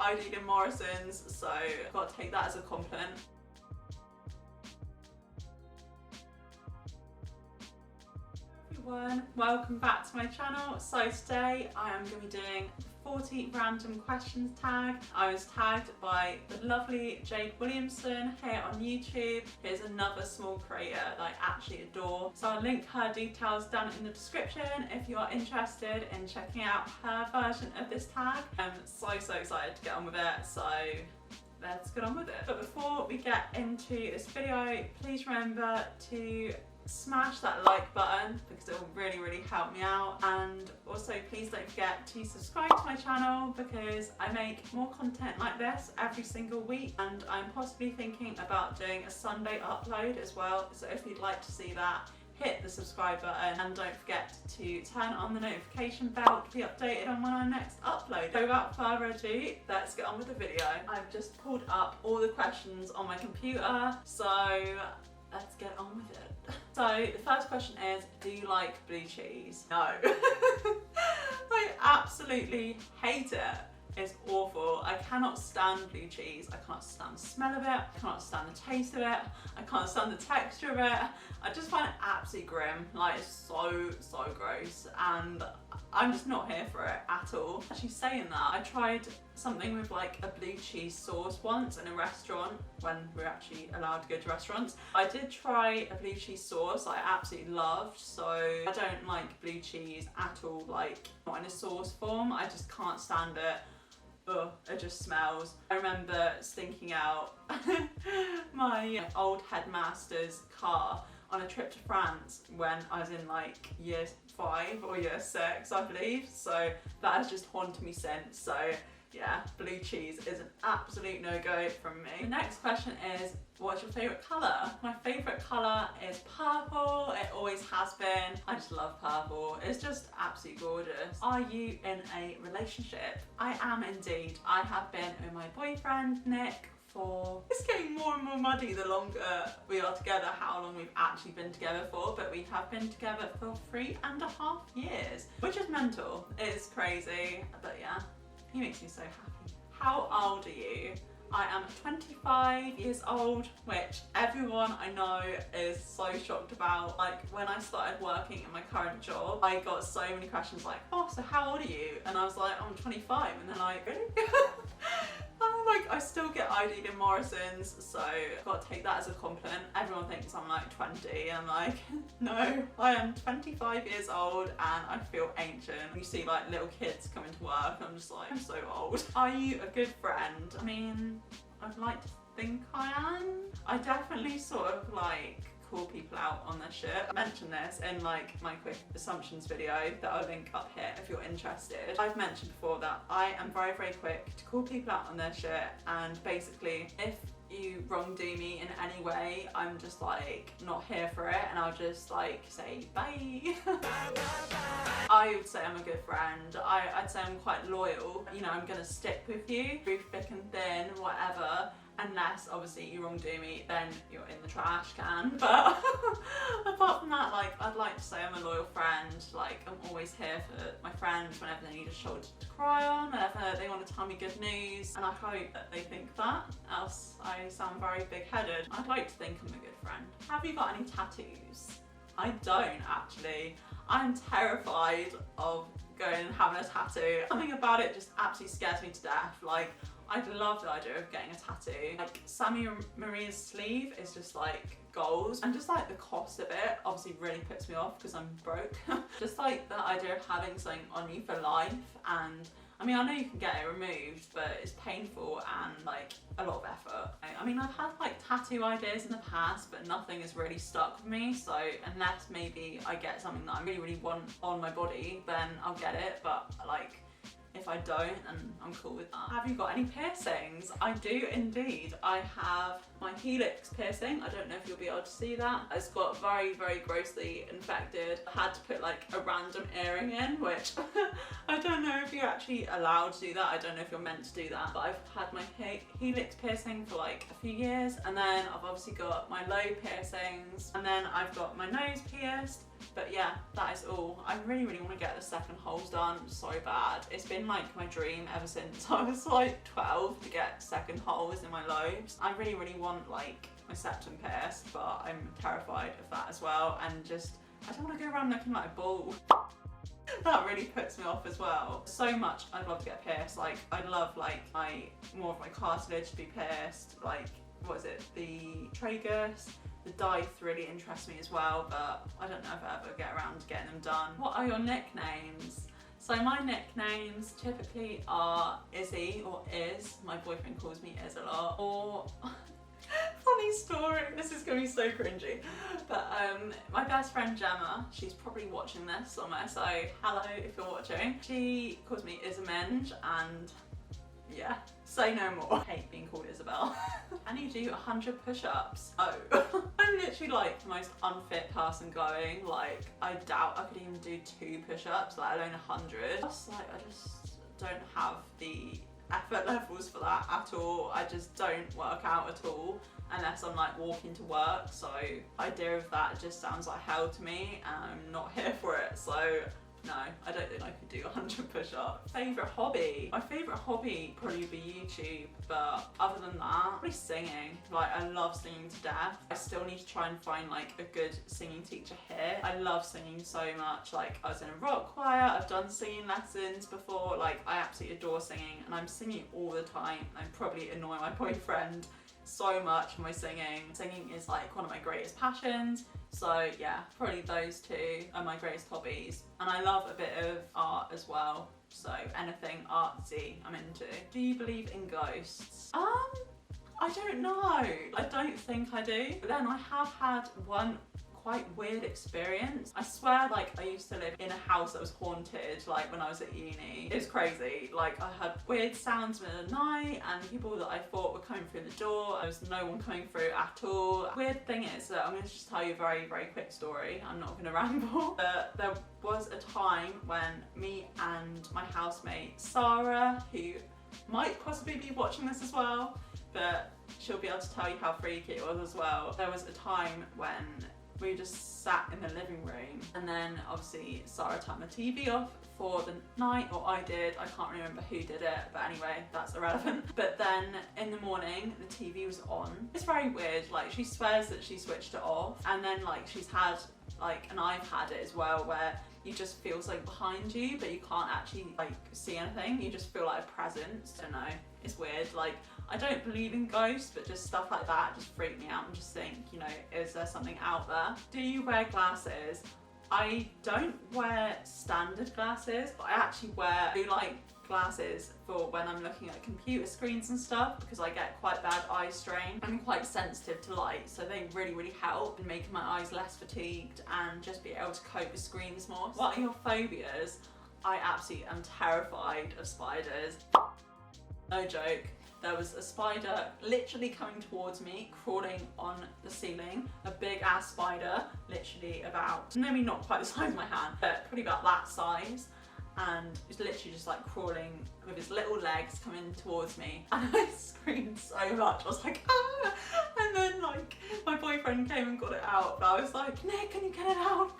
ID'd in Morrison's, so I've got to take that as a compliment. Everyone, welcome back to my channel. So today I am going to be doing the 40 random questions tag. I was tagged by the lovely Jade Williamson here on YouTube. Here's another small creator that I actually adore. So I'll link her details down in the description if you are interested in checking out her version of this tag. I'm so excited to get on with it, so let's get on with it. But before we get into this video, please remember to smash that like button because it will really help me out, and also please don't forget to subscribe to my channel because I make more content like this every single week, and I'm possibly thinking about doing a Sunday upload as well, so if you'd like to see that, hit the subscribe button and don't forget to turn on the notification bell to be updated on when I next upload. So without further ado, let's get on with the video. I've just pulled up all the questions on my computer, so let's get on with it. So the first question is, do you like blue cheese? No. I absolutely hate it. It's awful. I cannot stand blue cheese. I can't stand the smell of it. I can't stand the taste of it. I can't stand the texture of it. I just find it absolutely grim. Like, it's so gross, and I'm just not here for it at all. Actually, saying that, I tried something with like a blue cheese sauce once in a restaurant when we were actually allowed to go to restaurants. I did try a blue cheese sauce I absolutely loved, so I don't like blue cheese at all, like not in a sauce form. I just can't stand it. Ugh, it just smells. I remember stinking out my old headmaster's car on a trip to France when I was in like year 5 or year 6, I believe. So that has just haunted me since. So yeah, blue cheese is an absolute no-go from me. The next question is, what's your favourite colour? My favourite colour is purple. It always has been. I just love purple. It's just absolutely gorgeous. Are you in a relationship? I am indeed. I have been with my boyfriend, Nick, for... It's getting more and more muddy the longer we are together, how long we've actually been together for, but we have been together for 3.5 years, which is mental. It is crazy, but yeah. He makes me so happy. How old are you? I am 25 years old, which everyone I know is so shocked about. Like, when I started working in my current job, I got so many questions like, oh, so how old are you? And I was like, I'm 25. And they're like, really? I still get ID'd in Morrison's, so I've got to take that as a compliment. Everyone thinks I'm like 20, and I'm like, no, I am 25 years old and I feel ancient. You see like little kids coming to work, I'm just like, I'm so old. Are you a good friend? I mean, I'd like to think I am. I definitely sort of like call people out on their shit. I mentioned this in like my quick assumptions video that I'll link up here if you're interested. I've mentioned before that I am very quick to call people out on their shit, and basically if you wrong do me in any way, I'm just like not here for it, and I'll just like say bye. I would say I'm a good friend. I'd say I'm quite loyal. You know, I'm gonna stick with you through thick and thin, whatever. Unless obviously you wrong do me, then you're in the trash can. But apart from that, like, I'd like to say I'm a loyal friend. Like, I'm always here for my friends whenever they need a shoulder to cry on, whenever they want to tell me good news, and I hope that they think that, else I sound very big-headed. I'd like to think I'm a good friend. Have you got any tattoos? I don't, actually. I'm terrified of going and having a tattoo. Something about it just absolutely scares me to death. Like, I'd love the idea of getting a tattoo. Like, Sammy Maria's sleeve is just like goals, and just like the cost of it obviously really puts me off because I'm broke. Just like the idea of having something on you for life, and I mean, I know you can get it removed, but it's painful and like a lot of effort. I mean, I've had like tattoo ideas in the past, but nothing has really stuck with me. So unless maybe I get something that I really want on my body, then I'll get it. But like, if I don't, then I'm cool with that. Have you got any piercings? I do indeed. I have my helix piercing. I don't know if you'll be able to see that. It's got very grossly infected. I had to put like a random earring in, which I don't know if you're actually allowed to do that. I don't know if you're meant to do that. But I've had my helix piercing for like a few years, and then I've obviously got my lobe piercings, and then I've got my nose pierced. But yeah, that is all. I really want to get the second holes done so bad. It's been like my dream ever since I was like 12 to get second holes in my lobes. I really want like my septum pierced, but I'm terrified of that as well, and just I don't want to go around looking like a ball. That really puts me off as well. So much I'd love to get pierced. Like I'd love like more of my cartilage to be pierced, like what is it, the tragus. The dive really interests me as well, but I don't know if I ever get around to getting them done. What are your nicknames? So my nicknames typically are Issy or Is. My boyfriend calls me Is a lot. Or funny story, this is gonna be so cringy, but my best friend Gemma, she's probably watching this somewhere, so hello if you're watching. She calls me Isamenge, and yeah, say no more. I hate being called Isabel. Can you do 100 push-ups? Oh. I'm literally like the most unfit person going. Like, I doubt I could even do 2 push-ups, let alone 100. Plus, like, I just don't have the effort levels for that at all. I just don't work out at all unless I'm like walking to work. So the idea of that just sounds like hell to me, and I'm not here for it. So no, I don't think I could do 100 push-ups. Favourite hobby? My favourite hobby probably would be YouTube, but other than that, probably singing. Like, I love singing to death. I still need to try and find like a good singing teacher here. I love singing so much. Like, I was in a rock choir, I've done singing lessons before. Like, I absolutely adore singing, and I'm singing all the time. I probably annoy my boyfriend so much for my singing. Singing is like one of my greatest passions. So yeah, probably those 2 are my greatest hobbies. And I love a bit of art as well. So anything artsy I'm into. Do you believe in ghosts? I don't know. I don't think I do. But then I have had one quite weird experience. I swear, like, I used to live in a house that was haunted, like when I was at uni. It was crazy. Like, I had weird sounds in the night, and people that I thought were coming through the door, there was no one coming through at all. Weird thing is that I'm going to just tell you a very quick story. I'm not going to ramble. But there was a time when me and my housemate Sarah, who might possibly be watching this as well, but she'll be able to tell you how freaky it was as well. There was a time when we just sat in the living room, and then obviously Sarah turned the TV off for the night, or I did, I can't remember who did it, but anyway, that's irrelevant. But then in the morning, the TV was on. It's very weird, like she swears that she switched it off, and then like she's had, like, and I've had it as well, where you just feel like behind you, but you can't actually like see anything, you just feel like a presence. I don't know, it's weird. Like, I don't believe in ghosts, but just stuff like that just freak me out and just think, you know, is there something out there? Do you wear glasses? I don't wear standard glasses, but I actually do like glasses for when I'm looking at computer screens and stuff, because I get quite bad eye strain. I'm quite sensitive to light, so they really help in making my eyes less fatigued and just be able to cope with screens more. What are your phobias? I absolutely am terrified of spiders. No joke. There was a spider literally coming towards me, crawling on the ceiling. A big ass spider, literally about, maybe not quite the size of my hand, but probably about that size. And it was literally just like crawling with his little legs coming towards me. And I screamed so much. I was like, ah! And then like my boyfriend came and got it out. But I was like, Nick, can you get it out?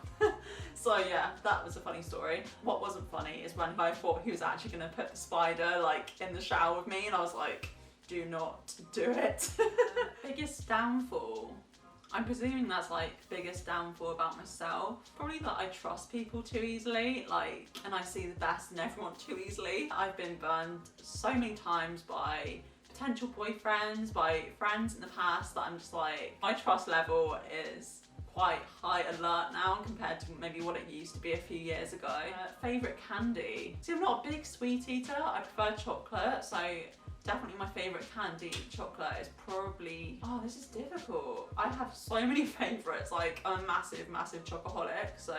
So yeah, that was a funny story. What wasn't funny is when I thought he was actually gonna put the spider like in the shower with me, and I was like, do not do it. Biggest downfall? I'm presuming that's like biggest downfall about myself. Probably that I trust people too easily, like, and I see the best in everyone too easily. I've been burned so many times by potential boyfriends, by friends in the past, that I'm just like, my trust level is quite high alert now compared to maybe what it used to be a few years ago. Favourite candy? See, I'm not a big sweet eater, I prefer chocolate, so definitely my favourite candy, chocolate, is probably, oh, this is difficult. I have so many favourites, like I'm a massive chocoholic, so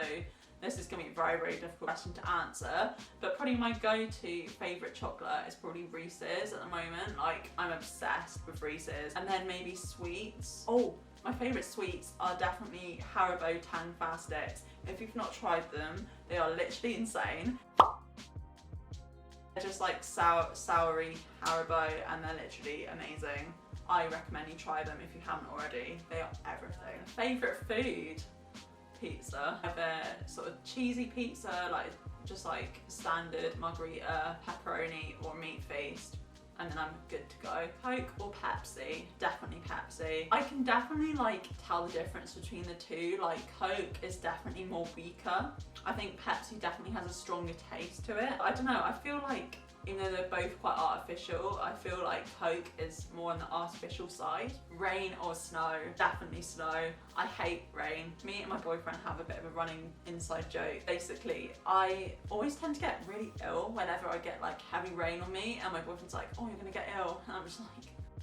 this is going to be a very difficult question to answer, but probably my go-to favourite chocolate is probably Reese's at the moment. Like, I'm obsessed with Reese's. And then maybe sweets. Oh, my favourite sweets are definitely Haribo Tang Fast Sticks. If you've not tried them, they are literally insane. They're just like soury Haribo, and they're literally amazing. I recommend you try them if you haven't already. They are everything. Favourite food? pizza. Either sort of cheesy pizza, like just like standard margherita, pepperoni or meat feast, and then I'm good to go. Coke or Pepsi? Definitely Pepsi. I can definitely like tell the difference between the two. Like Coke is definitely more weaker. I think Pepsi definitely has a stronger taste to it. I don't know, I feel like even though they're both quite artificial, I feel like Coke is more on the artificial side. Rain or snow? Definitely snow. I hate rain. Me and my boyfriend have a bit of a running inside joke. Basically, I always tend to get really ill whenever I get like heavy rain on me, and my boyfriend's like, oh, you're gonna get ill. And I'm just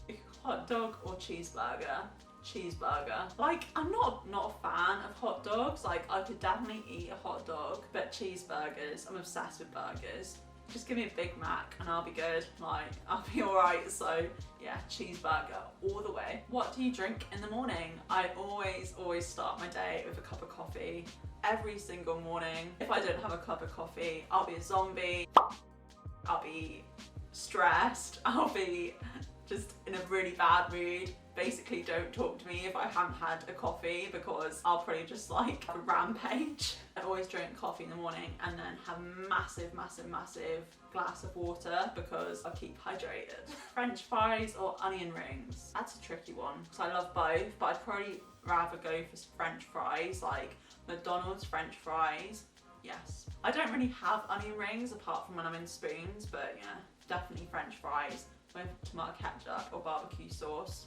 like, hot dog or cheeseburger? Cheeseburger. Like, I'm not a fan of hot dogs. Like, I could definitely eat a hot dog, but cheeseburgers, I'm obsessed with burgers. Just give me a Big Mac and I'll be good. Like, I'll be alright. So yeah, cheeseburger all the way. What do you drink in the morning? I always start my day with a cup of coffee. Every single morning. If I don't have a cup of coffee, I'll be a zombie. I'll be stressed. I'll be just in a really bad mood. Basically, don't talk to me if I haven't had a coffee, because I'll probably just like have a rampage. I always drink coffee in the morning and then have a massive glass of water because I keep hydrated. French fries or onion rings? That's a tricky one because I love both, but I'd probably rather go for French fries, like McDonald's French fries. Yes. I don't really have onion rings apart from when I'm in Spoons, but yeah, definitely French fries with tomato ketchup or barbecue sauce.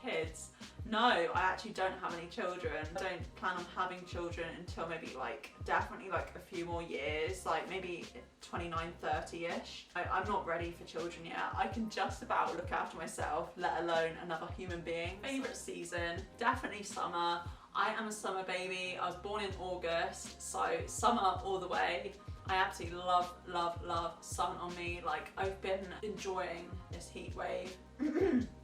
Kids? No, I actually don't have any children. I don't plan on having children until maybe like definitely like a few more years, like maybe 29, 30-ish. I'm not ready for children yet. I can just about look after myself, let alone another human being. Favourite season? Definitely summer. I am a summer baby. I was born in August, so summer all the way. I absolutely love sun on me. Like, I've been enjoying this heat wave.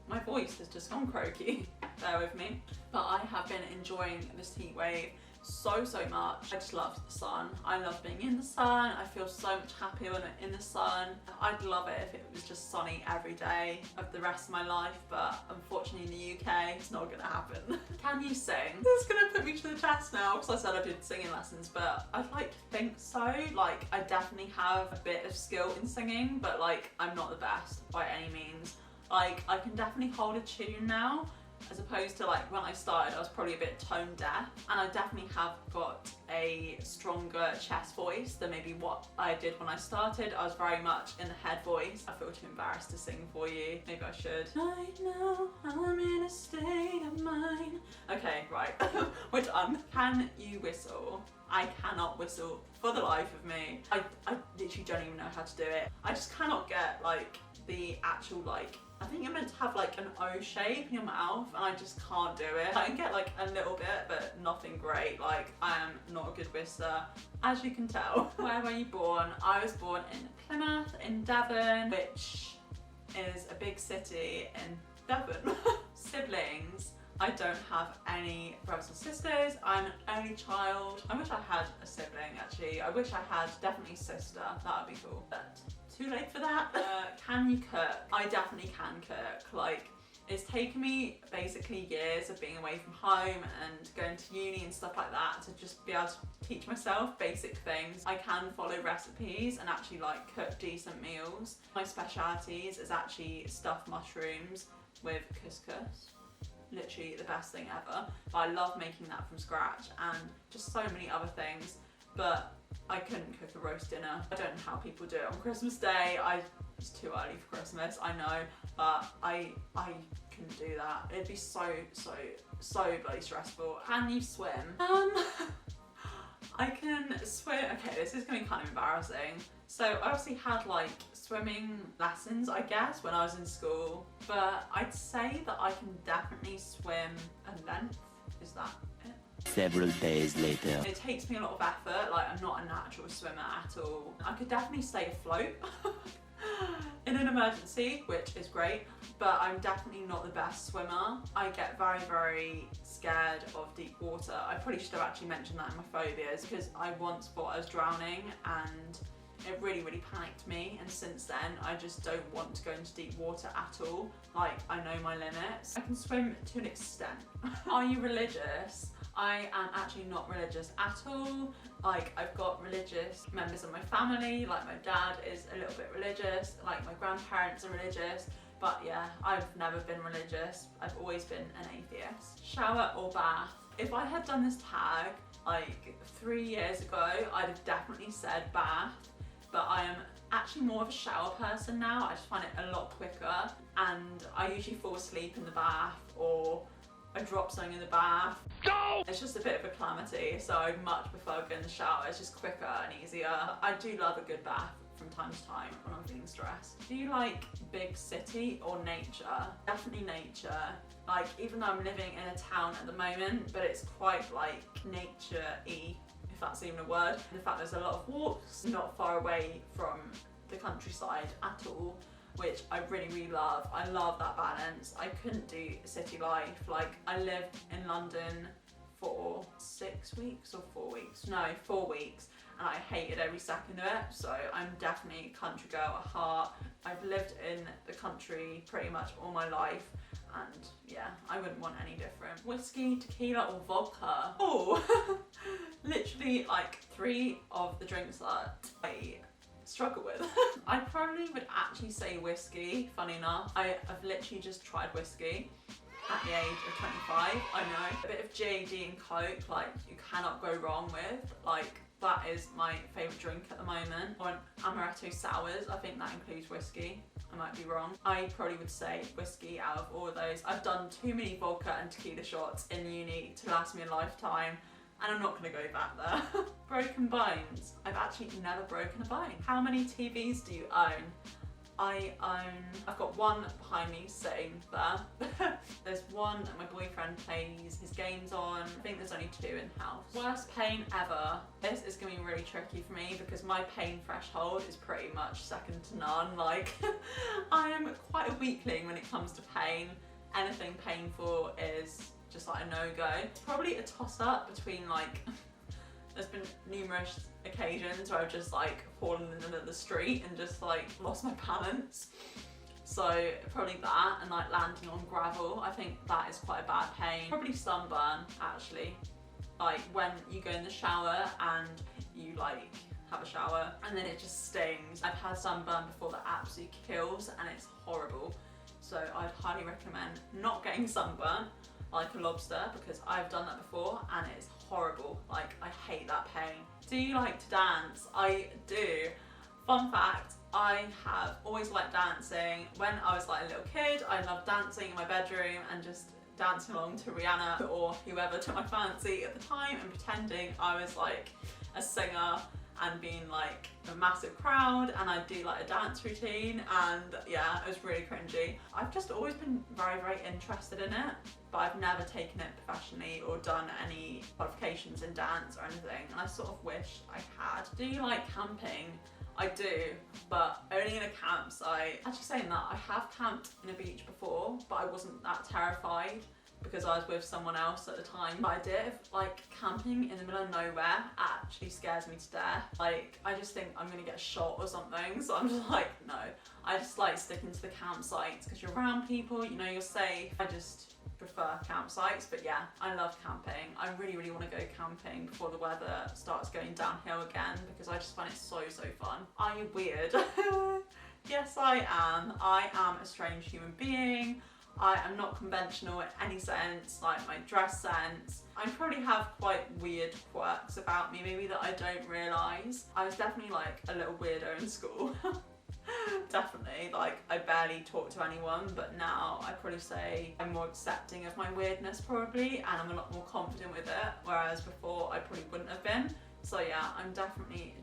My voice has just gone croaky, bear with me. But I have been enjoying this heat wave so much. I just love the sun. I love being in the sun. I feel so much happier when I'm in the sun. I'd love it if it was just sunny every day of the rest of my life, but unfortunately in the UK, it's not gonna happen. Can you sing? This is gonna put me to the test now, because I said I did singing lessons, but I'd like to think so. Like, I definitely have a bit of skill in singing, but like, I'm not the best by any means. Like, I can definitely hold a tune now, as opposed to like when I started I was probably a bit tone deaf, and I definitely have got a stronger chest voice than maybe what I did when I started. I was very much in the head voice. I feel too embarrassed to sing for you. Maybe I should. Right now I'm in a state of mind. Okay, right, we're done. Can you whistle? I cannot whistle for the life of me. I literally don't even know how to do it. I just cannot get like the actual like, I think you're meant to have like an O shape in your mouth, and I just can't do it. I can get like a little bit, but nothing great. Like, I am not a good whistler, as you can tell. Where were you born? I was born in Plymouth, in Devon, which is a big city in Devon. Siblings? I don't have any brothers and sisters. I'm an only child. I wish I had a sibling, actually. I wish I had definitely a sister. That would be cool. But too late for that. Can you cook? I definitely can cook. Like, it's taken me basically years of being away from home and going to uni and stuff like that to just be able to teach myself basic things. I can follow recipes and actually like cook decent meals. My specialities is actually stuffed mushrooms with couscous. Literally the best thing ever. But I love making that from scratch, and just so many other things. But I couldn't cook a roast dinner. I don't know how people do it on Christmas Day. It's too early for Christmas, I know, but I couldn't do that. It'd be so bloody stressful. Can you swim? I can swim. Okay, this is gonna be kind of embarrassing. So I obviously had like swimming lessons, I guess, when I was in school, but I'd say that I can definitely swim a length. Is that it? Several days later. It takes me a lot of effort. Like, I'm not a natural swimmer at all. I could definitely stay afloat in an emergency, which is great, but I'm definitely not the best swimmer. I get very scared of deep water. I probably should have actually mentioned that in my phobias, because I once thought I was drowning and it really panicked me, and since then I just don't want to go into deep water at all. Like, I know my limits. I can swim to an extent. Are you religious? I am actually not religious at all. Like, I've got religious members of my family, like my dad is a little bit religious, like my grandparents are religious, but yeah, I've never been religious. I've always been an atheist. Shower or bath? If I had done this tag like 3 years ago, I'd have definitely said bath, but I am actually more of a shower person now. I just find it a lot quicker, and I usually fall asleep in the bath, or I drop something in the bath. No! It's just a bit of a calamity, so I'd much prefer going in the shower. It's just quicker and easier. I do love a good bath from time to time when I'm feeling stressed. Do you like big city or nature? Definitely nature. Like, even though I'm living in a town at the moment, but it's quite like nature-y, if that's even a word. In fact, there's a lot of walks not far away from the countryside at all, which I really, really love. I love that balance. I couldn't do city life. Like, I lived in London for 6 weeks or 4 weeks? No, 4 weeks. And I hated every second of it. So I'm definitely a country girl at heart. I've lived in the country pretty much all my life. And yeah, I wouldn't want any different. Whiskey, tequila or vodka? Oh, literally like 3 of the drinks that I struggle with. I probably would actually say whiskey, funny enough. I've literally just tried whiskey at the age of 25, I know. A bit of JAD and Coke, like, you cannot go wrong with. Like, that is my favourite drink at the moment. Or an amaretto sours, I think that includes whiskey. I might be wrong. I probably would say whiskey out of all of those. I've done too many vodka and tequila shots in uni to last me a lifetime, and I'm not gonna go back there. Broken bones. I've actually never broken a bone. How many TVs do you own? I've got one behind me sitting there. There's one that my boyfriend plays his games on. I think there's only 2 in house. Worst pain ever. This is gonna be really tricky for me because my pain threshold is pretty much second to none. Like, I am quite a weakling when it comes to pain. Anything painful is just like a no-go. Probably a toss-up between, like, there's been numerous occasions where I've just like fallen into the street and just like lost my balance. So probably that, and like landing on gravel. I think that is quite a bad pain. Probably sunburn, actually. Like when you go in the shower and you like have a shower and then it just stings. I've had sunburn before that absolutely kills and it's horrible. So I'd highly recommend not getting sunburn like a lobster, because I've done that before and it's horrible. Like, I hate that pain. Do you like to dance? I do. Fun fact, I have always liked dancing. When I was like a little kid, I loved dancing in my bedroom and just dancing along to Rihanna or whoever took my fancy at the time and pretending I was like a singer and being like a massive crowd, and I'd do like a dance routine, and yeah, it was really cringy. I've just always been very, very interested in it, but I've never taken it professionally or done any qualifications in dance or anything, and I sort of wish I had. Do you like camping? I do, but only in a campsite. Actually, saying that, I have camped in a beach before, but I wasn't that terrified because I was with someone else at the time. But I did, like, camping in the middle of nowhere actually scares me to death. Like, I just think I'm gonna get shot or something, so I'm just like, no. I just like sticking to the campsites because you're around people, you know you're safe. I just prefer campsites, but yeah, I love camping. I really, really want to go camping before the weather starts going downhill again because I just find it so, so fun. Are you weird? Yes, I am. I am a strange human being. I am not conventional in any sense, like my dress sense. I probably have quite weird quirks about me, maybe that I don't realise. I was definitely like a little weirdo in school. Definitely, like I barely talk to anyone, but now I'd probably say I'm more accepting of my weirdness probably, and I'm a lot more confident with it, whereas before I probably wouldn't have been. So yeah, I'm definitely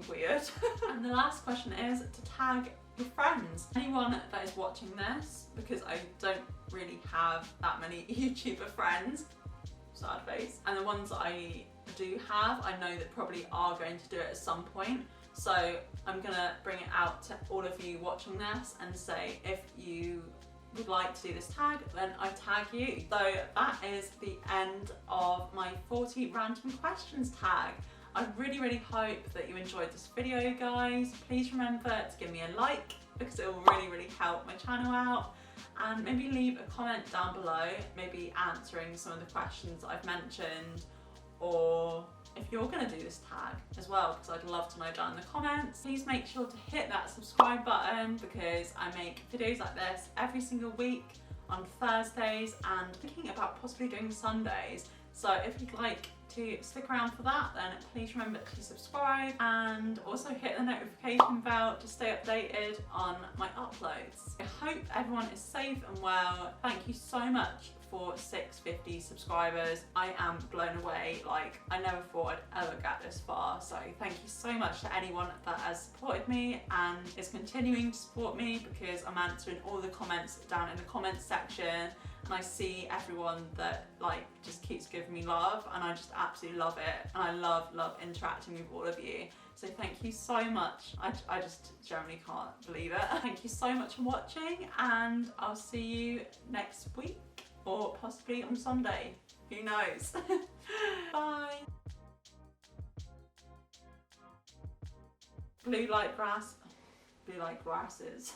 weird. And the last question is to tag your friends. Anyone that is watching this, because I don't really have that many YouTuber friends, sad face, and the ones that I do have, I know that probably are going to do it at some point. So I'm gonna bring it out to all of you watching this and say, if you would like to do this tag, then I tag you. So that is the end of my 40 random questions tag. I really, really hope that you enjoyed this video, guys. Please remember to give me a like because it will really, really help my channel out. and maybe leave a comment down below, maybe answering some of the questions that I've mentioned, or if you're going to do this tag as well, because I'd love to know down in the comments. Please make sure to hit that subscribe button, because I make videos like this every single week on Thursdays and thinking about possibly doing Sundays. So if you'd like to stick around for that, then please remember to subscribe and also hit the notification bell to stay updated on my uploads. I hope everyone is safe and well. Thank you so much for 650 subscribers. I am blown away. Like, I never thought I'd ever get this far. So thank you so much to anyone that has supported me and is continuing to support me, because I'm answering all the comments down in the comments section, and I see everyone that like just keeps giving me love, and I just absolutely love it, and I love interacting with all of you. So thank you so much. I just generally can't believe it. Thank you so much for watching, and I'll see you next week, or possibly on Sunday. Who knows? Bye. Blue like grass. Blue like grasses.